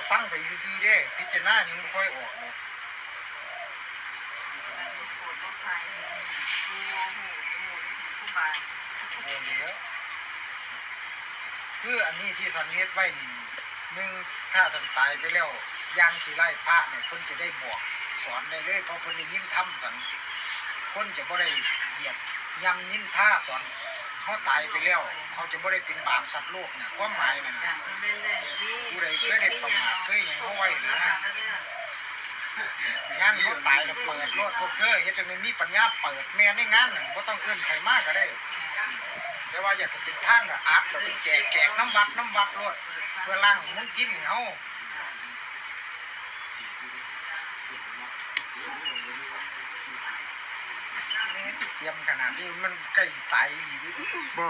ฟังไปซื่อๆเด้พิจารณายังไม่ค่อยออกเลยโอ้เดี๋ยวคืออันนี้ที่สันเฮ็ดไว้นี่หนึ่งถ้าสันตายไปแล้วย่างขี่ไล่พระเนี่ยคนจะได้บอกสอนได้เลยเพราะคนได้ยินธรรมสันคนจะบ่ได้เหยียดยำนินท่าตอนเขาตายไปแล้วเขาจะบ่ได้เป็นบาปสัตว์โลกเนี่ยความหมายมันผู้ใดเคยได้ประมาทเคยอย่างเขาไว้นะงานเขาตายแล้วเปิดรถพวกเธอเฮ็ดจังได๋มีปัญญาเปิดแม่ในงานบ่ต้องเอื้อนใครมากก็ได้แต่ว่าอยากจะเป็นท่านก็อัดแล้วไปแจกน้ำวัดรถเพื่อล้างมุนทินให้เฮาเตรียมขนาดนี้มันใกล้ตายอีก บ่